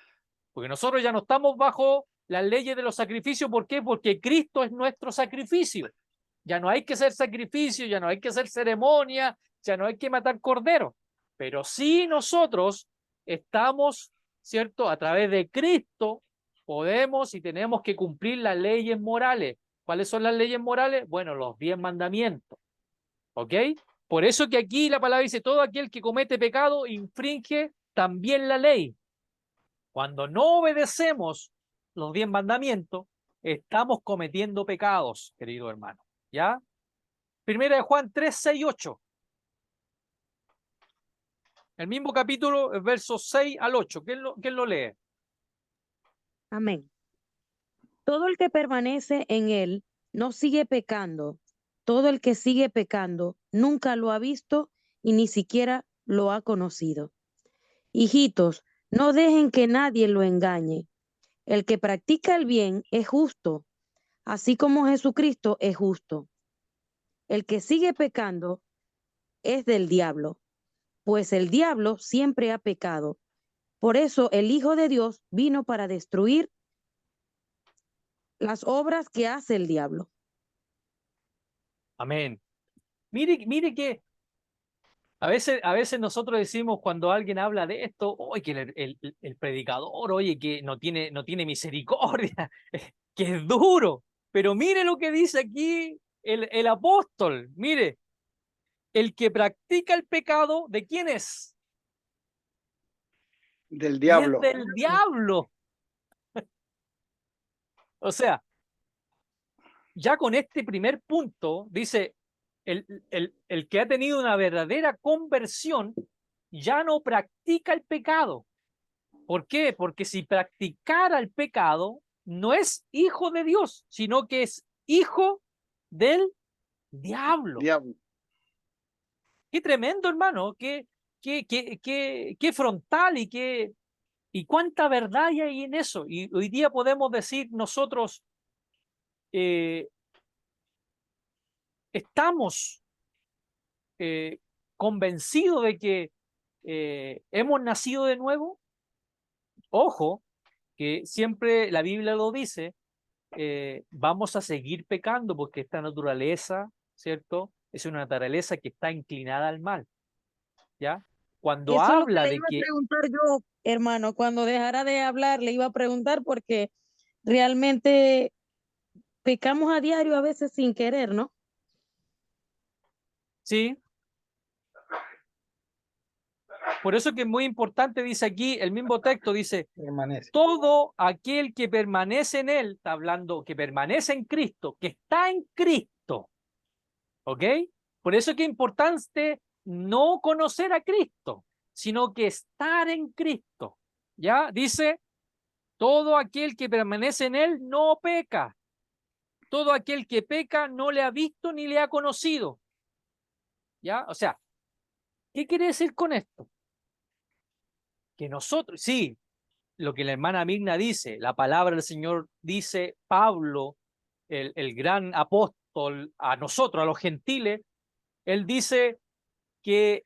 Porque nosotros ya no estamos bajo las leyes de los sacrificios. ¿Por qué? Porque Cristo es nuestro sacrificio. Ya no hay que hacer sacrificio, ya no hay que hacer ceremonia, ya no hay que matar corderos. Pero sí nosotros estamos, ¿cierto? A través de Cristo podemos y tenemos que cumplir las leyes morales. ¿Cuáles son las leyes morales? Bueno, los 10 mandamientos. ¿Ok? Por eso que aquí la palabra dice, todo aquel que comete pecado infringe también la ley. Cuando no obedecemos los 10 mandamientos, estamos cometiendo pecados, querido hermano. ¿Ya? Primera de Juan 3, 6 y 8. El mismo capítulo, versos 6 al 8. ¿Quién lo lee? Amén. Todo el que permanece en él no sigue pecando. Todo el que sigue pecando nunca lo ha visto y ni siquiera lo ha conocido. Hijitos, no dejen que nadie lo engañe. El que practica el bien es justo, así como Jesucristo es justo. El que sigue pecando es del diablo, pues el diablo siempre ha pecado. Por eso el Hijo de Dios vino para destruir las obras que hace el diablo. Amén. Mire que a veces nosotros decimos cuando alguien habla de esto, oye, que el predicador, oye, que no tiene misericordia, que es duro. Pero mire lo que dice aquí el apóstol. Mire, el que practica el pecado, ¿de quién es? del Es diablo. del diablo. O sea, ya con este primer punto, dice, el que ha tenido una verdadera conversión ya no practica el pecado. ¿Por qué? Porque si practicara el pecado, no es hijo de Dios, sino que es hijo del diablo. Diablo. Qué tremendo, hermano, qué frontal y cuánta verdad hay ahí en eso. Y hoy día podemos decir nosotros, estamos convencidos de que hemos nacido de nuevo. Ojo, que siempre la Biblia lo dice, vamos a seguir pecando porque esta naturaleza, ¿cierto? Es una naturaleza que está inclinada al mal, ¿ya? Cuando Eso es lo que habla le de iba a que, preguntar yo, hermano. Cuando dejara de hablar, le iba a preguntar porque realmente pecamos a diario a veces sin querer, ¿no? sí, por eso que es muy importante, dice aquí, el mismo texto dice, Permanece. todo aquel que permanece en él, está hablando que permanece en Cristo, que está en Cristo, ¿ok? Por eso que es importante no conocer a Cristo, sino que estar en Cristo, ¿ya? Dice, todo aquel que permanece en él no peca. Todo aquel que peca no le ha visto ni le ha conocido, ¿ya? O sea, ¿qué quiere decir con esto? Que nosotros, sí, lo que la hermana Mirna dice, la palabra del Señor dice, Pablo, el gran apóstol, a nosotros, a los gentiles, él dice que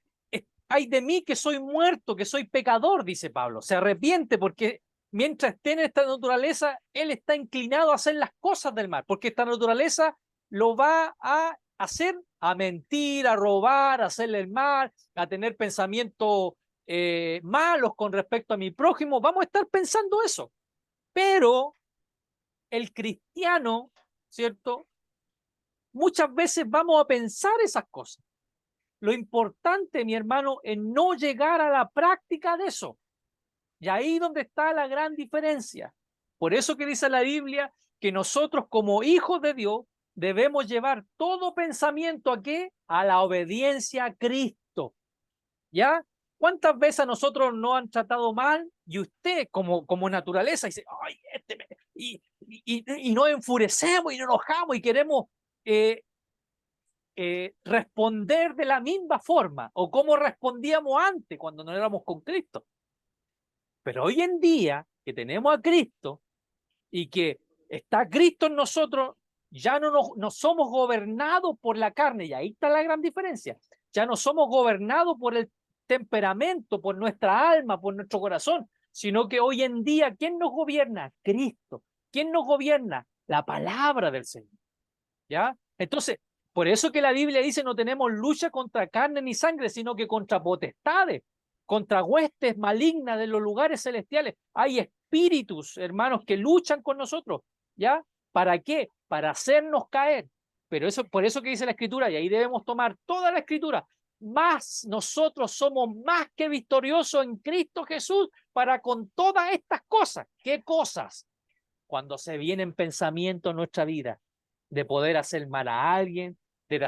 ay de mí que soy muerto, que soy pecador, dice Pablo. Se arrepiente porque mientras esté en esta naturaleza, él está inclinado a hacer las cosas del mal, porque esta naturaleza lo va a hacer, a mentir, a robar, a hacerle el mal, a tener pensamientos malos con respecto a mi prójimo. Vamos a estar pensando eso. Pero el cristiano, ¿cierto? Muchas veces vamos a pensar esas cosas. Lo importante, mi hermano, es no llegar a la práctica de eso. Y ahí donde está la gran diferencia. Por eso que dice la Biblia que nosotros como hijos de Dios debemos llevar todo pensamiento ¿a qué? A la obediencia a Cristo. ¿Ya? ¿Cuántas veces a nosotros nos han tratado mal? Y usted como naturaleza dice, ay, y nos enfurecemos y nos enojamos y queremos responder de la misma forma o como respondíamos antes cuando no éramos con Cristo. Pero hoy en día que tenemos a Cristo y que está Cristo en nosotros, ya no somos gobernados por la carne, y ahí está la gran diferencia. Ya no somos gobernados por el temperamento, por nuestra alma, por nuestro corazón, sino que hoy en día, ¿quién nos gobierna? Cristo. ¿Quién nos gobierna? La palabra del Señor. ¿Ya? Entonces, por eso que la Biblia dice no tenemos lucha contra carne ni sangre, sino que contra potestades, contra huestes malignas de los lugares celestiales. Hay espíritus, hermanos, que luchan con nosotros. ¿Ya? ¿Para qué? Para hacernos caer. Pero eso, por eso que dice la Escritura, y ahí debemos tomar toda la Escritura, más nosotros somos más que victoriosos en Cristo Jesús para con todas estas cosas. ¿Qué cosas? Cuando se vienen pensamientos en nuestra vida de poder hacer mal a alguien, de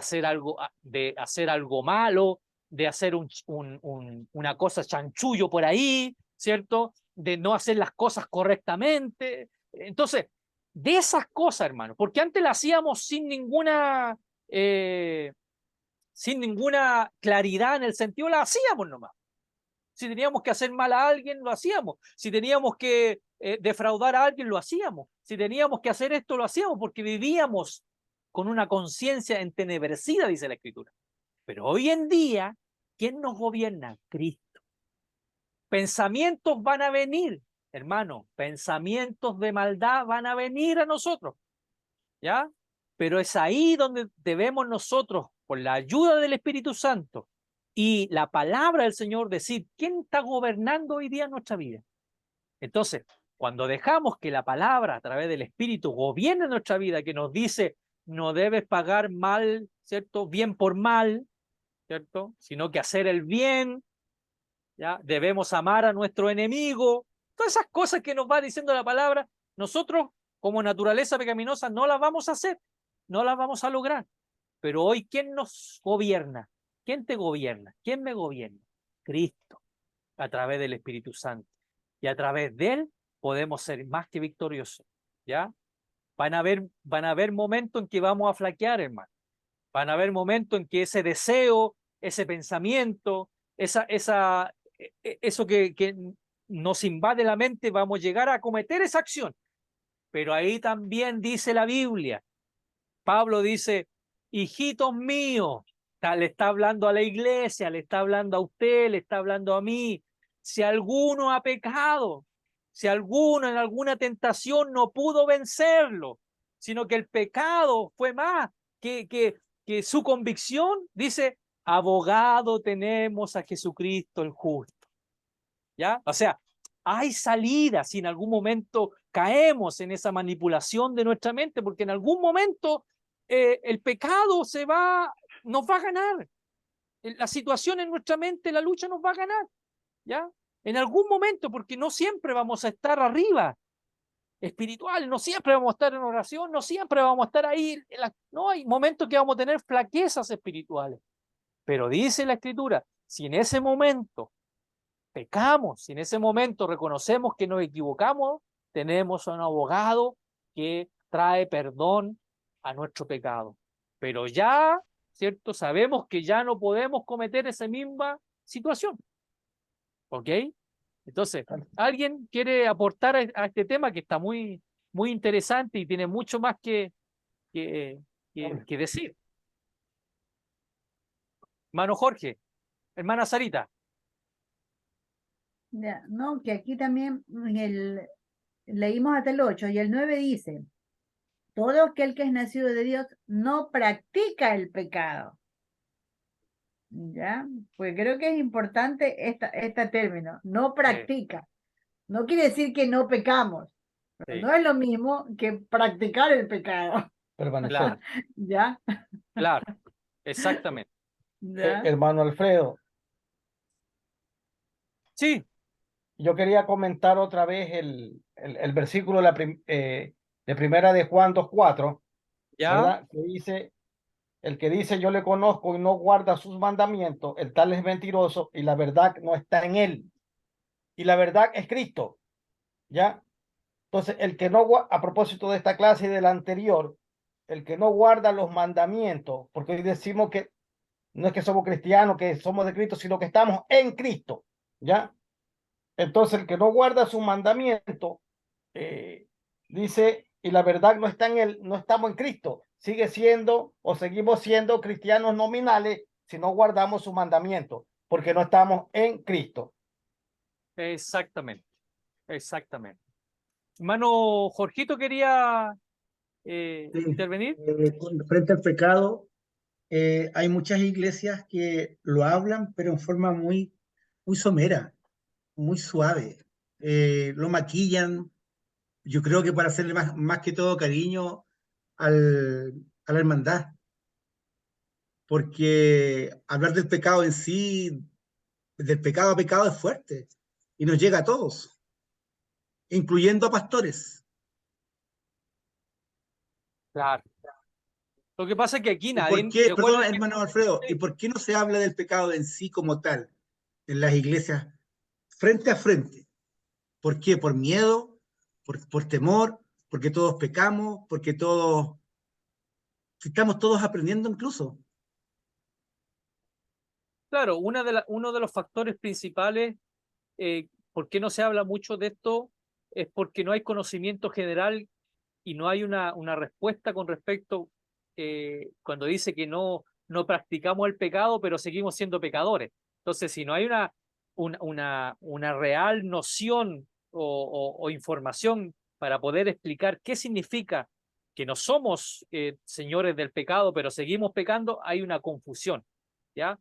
hacer algo malo, de hacer una cosa chanchullo por ahí, ¿cierto? De no hacer las cosas correctamente. Entonces, de esas cosas, hermano, porque antes las hacíamos sin ninguna claridad en el sentido, la hacíamos nomás. Si teníamos que hacer mal a alguien, lo hacíamos. Si teníamos que defraudar a alguien, lo hacíamos. Si teníamos que hacer esto, lo hacíamos porque vivíamos con una conciencia entenebrecida, dice la Escritura. Pero hoy en día, ¿quién nos gobierna? Cristo. Pensamientos van a venir, hermano, pensamientos de maldad van a venir a nosotros, ¿ya? Pero es ahí donde debemos nosotros, con la ayuda del Espíritu Santo y la palabra del Señor, decir quién está gobernando hoy día nuestra vida. Entonces, cuando dejamos que la palabra a través del Espíritu gobierne nuestra vida, que nos dice no debes pagar mal, ¿cierto? Bien por mal, ¿cierto? Sino que hacer el bien, ¿ya? Debemos amar a nuestro enemigo. Todas esas cosas que nos va diciendo la palabra, nosotros como naturaleza pecaminosa no las vamos a hacer, no las vamos a lograr. Pero hoy, ¿quién nos gobierna? ¿Quién te gobierna? ¿Quién me gobierna? Cristo, a través del Espíritu Santo. Y a través de él podemos ser más que victoriosos, ¿ya? Van a haber momentos en que vamos a flaquear, hermano. Van a haber momentos en que ese deseo, ese pensamiento, eso que nos invade la mente, vamos a llegar a cometer esa acción. Pero ahí también dice la Biblia, Pablo dice, hijitos míos, le está hablando a la iglesia, le está hablando a usted, le está hablando a mí. Si alguno ha pecado, si alguno en alguna tentación no pudo vencerlo, sino que el pecado fue más que su convicción, dice, abogado tenemos a Jesucristo el justo. ¿Ya? O sea, hay salida si en algún momento caemos en esa manipulación de nuestra mente, porque en algún momento el pecado nos va a ganar. La situación en nuestra mente, la lucha nos va a ganar. ¿Ya? En algún momento, porque no siempre vamos a estar arriba espiritual, no siempre vamos a estar en oración, no siempre vamos a estar ahí. No, hay momentos que vamos a tener flaquezas espirituales. Pero dice la Escritura, si en ese momento pecamos, si en ese momento reconocemos que nos equivocamos, tenemos a un abogado que trae perdón a nuestro pecado. Pero ya, ¿cierto? Sabemos que ya no podemos cometer esa misma situación. ¿Ok? Entonces, ¿alguien quiere aportar a este tema que está muy interesante y tiene mucho más que decir? Hermano Jorge, hermana Sarita. Ya, no, que aquí también leímos hasta el 8 y el 9 dice, todo aquel que es nacido de Dios no practica el pecado. ¿Ya? Pues creo que es importante este término, no practica. No quiere decir que no pecamos, pero Sí. no es lo mismo que practicar el pecado. Permanecer. Claro, ¿Ya? claro, exactamente. ¿Ya? Hermano Alfredo, Sí, yo quería comentar otra vez el versículo de primera de Juan 2:4, ya, ¿verdad? Que dice, el que dice yo le conozco y no guarda sus mandamientos, el tal es mentiroso y la verdad no está en él. Y la verdad es Cristo, ¿ya? Entonces, el que no, a propósito de esta clase y de la anterior, el que no guarda los mandamientos, porque hoy decimos que no es que somos cristianos, que somos de Cristo, sino que estamos en Cristo, ¿ya? Entonces, el que no guarda su mandamiento, dice, y la verdad no está en él, no estamos en Cristo, sigue siendo o seguimos siendo cristianos nominales si no guardamos su mandamiento, porque no estamos en Cristo. exactamente, exactamente. Hermano Jorgito quería Sí. intervenir. Frente al pecado, hay muchas iglesias que lo hablan, pero en forma muy somera, muy suave. Lo maquillan, yo creo que para hacerle más que todo cariño a la hermandad, porque hablar del pecado en sí, del pecado a pecado es fuerte y nos llega a todos, incluyendo a pastores. Claro. Lo que pasa es que aquí ¿Y por nadie, qué, perdón, recuerden que hermano Alfredo, y por qué no se habla del pecado en sí como tal en las iglesias frente a frente? ¿Por qué? ¿Por miedo? ¿Por temor? ¿Porque todos pecamos? ¿Porque todos, estamos todos aprendiendo incluso? claro, uno de los factores principales, por qué no se habla mucho de esto, es porque no hay conocimiento general y no hay una respuesta con respecto, cuando dice que no practicamos el pecado, pero seguimos siendo pecadores. Entonces, si no hay una real noción o información para poder explicar qué significa que no somos señores del pecado, pero seguimos pecando, hay una confusión, ¿ya?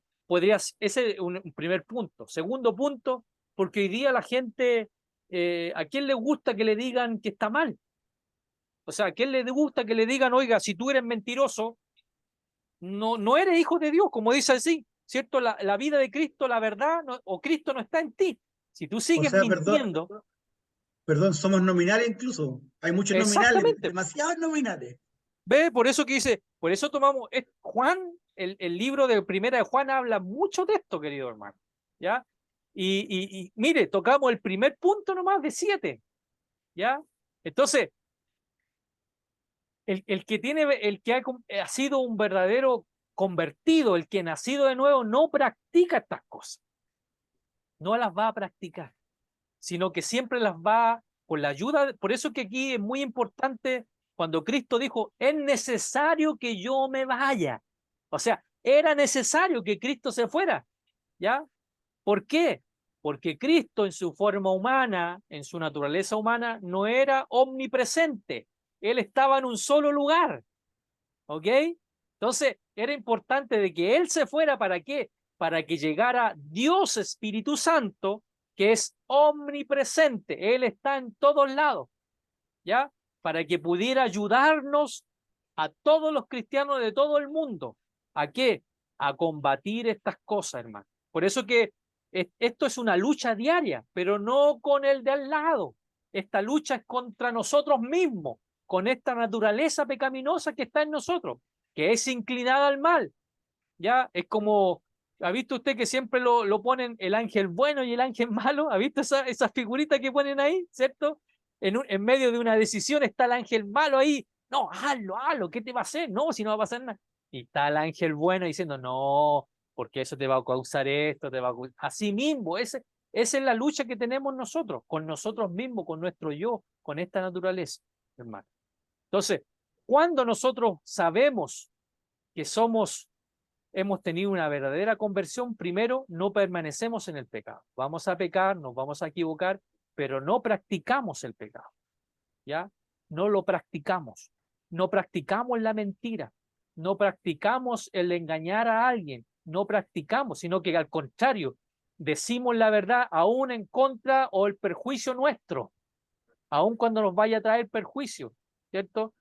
Ese es un primer punto. Segundo punto, porque hoy día la gente, ¿a quién le gusta que le digan que está mal? O sea, ¿a quién le gusta que le digan, oiga, si tú eres mentiroso, no eres hijo de Dios, como dice así, ¿cierto? La vida de Cristo, la verdad, o Cristo no está en ti. Si tú O sigues sea, mintiendo, perdón, somos nominales incluso. Hay muchos nominales, exactamente, demasiados nominales. ¿ve? Por eso que dice, por eso tomamos, Juan, el libro de Primera de Juan habla mucho de esto, querido hermano, ¿ya? Y mire, tocamos el primer punto nomás de 7, ¿ya? Entonces, el que ha sido un verdadero convertido, el que nacido de nuevo, no practica estas cosas, no las va a practicar, sino que siempre las va con la ayuda. Por eso que aquí es muy importante cuando Cristo dijo, es necesario que yo me vaya. O sea, era necesario que Cristo se fuera, ¿ya? ¿Por qué? Porque Cristo en su forma humana, en su naturaleza humana, no era omnipresente. Él estaba en un solo lugar. ¿Ok? Entonces, era importante de que Él se fuera, ¿para qué? Para que llegara Dios Espíritu Santo, que es omnipresente. Él está en todos lados, ¿ya? Para que pudiera ayudarnos a todos los cristianos de todo el mundo. ¿A qué? A combatir estas cosas, hermano. Por eso que esto es una lucha diaria, pero no con el de al lado. Esta lucha es contra nosotros mismos, con esta naturaleza pecaminosa que está en nosotros, que es inclinada al mal. ¿Ya? Es como, ¿ha visto usted que siempre lo ponen el ángel bueno y el ángel malo? ¿Ha visto esa figurita que ponen ahí? ¿Cierto? En medio de una decisión está el ángel malo ahí. No, hazlo, ¿qué te va a hacer? No, si no va a pasar nada. Y está el ángel bueno diciendo, no, porque eso te va a causar esto, te va a causar... Así mismo, Esa es la lucha que tenemos nosotros, con nosotros mismos, con nuestro yo, con esta naturaleza, hermano. Entonces, cuando nosotros sabemos que hemos tenido una verdadera conversión, primero, no permanecemos en el pecado. Vamos a pecar, nos vamos a equivocar, pero no practicamos el pecado, ¿ya? No lo practicamos. No practicamos la mentira. No practicamos el engañar a alguien. No practicamos, sino que al contrario, decimos la verdad aún en contra o el perjuicio nuestro, aun cuando nos vaya a traer perjuicio, ¿cierto?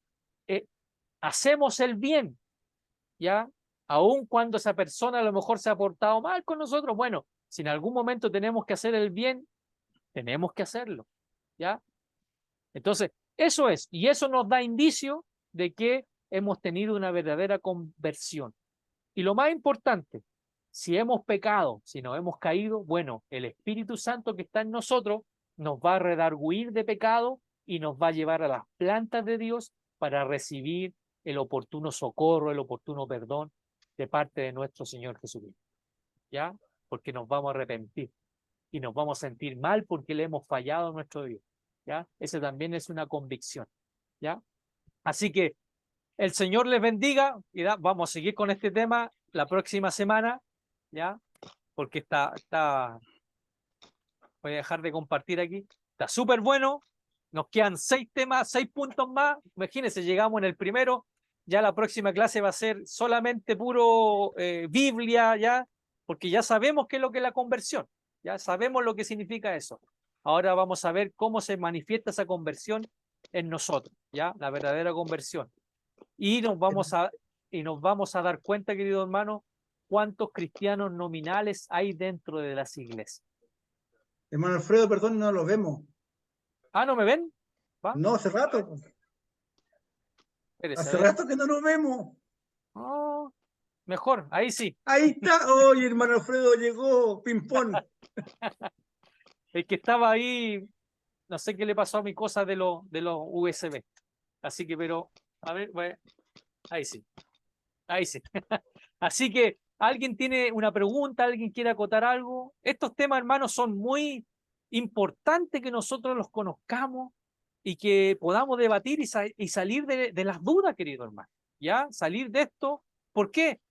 Hacemos el bien, ¿ya? Aun cuando esa persona a lo mejor se ha portado mal con nosotros, bueno, si en algún momento tenemos que hacer el bien, tenemos que hacerlo, ¿ya? Entonces, eso es, y eso nos da indicio de que hemos tenido una verdadera conversión. Y lo más importante, si hemos pecado, si nos hemos caído, bueno, el Espíritu Santo que está en nosotros nos va a redarguir de pecado y nos va a llevar a las plantas de Dios para recibir el oportuno socorro, el oportuno perdón de parte de nuestro Señor Jesucristo, ¿ya? Porque nos vamos a arrepentir y nos vamos a sentir mal porque le hemos fallado a nuestro Dios, ¿ya? Ese también es una convicción, ¿ya? Así que el Señor les bendiga y vamos a seguir con este tema la próxima semana, ¿ya? Porque voy a dejar de compartir aquí. Está súper bueno. Nos quedan 6 temas, 6 puntos más. Imagínense, llegamos en el primero. Ya la próxima clase va a ser solamente puro Biblia, ¿ya? Porque ya sabemos qué es lo que es la conversión. Ya sabemos lo que significa eso. Ahora vamos a ver cómo se manifiesta esa conversión en nosotros, ¿ya? La verdadera conversión. Y nos vamos a dar cuenta, querido hermano, cuántos cristianos nominales hay dentro de las iglesias. Hermano Alfredo, perdón, no lo vemos. Ah, ¿no me ven? ¿Va? No, hace rato. Espérese, a Hace ver. rato que no lo vemos. Oh, mejor, ahí sí. Ahí está. Oye, hermano Alfredo llegó. Ping-pong. El que estaba ahí, no sé qué le pasó a mi cosa de los USB. Así que, pero, a ver, bueno, ahí sí. Ahí sí. Así que, ¿alguien tiene una pregunta? ¿Alguien quiere acotar algo? Estos temas, hermanos, son muy importantes que nosotros los conozcamos y que podamos debatir y salir de las dudas, querido hermano. ¿Ya? Salir de esto. ¿Por qué?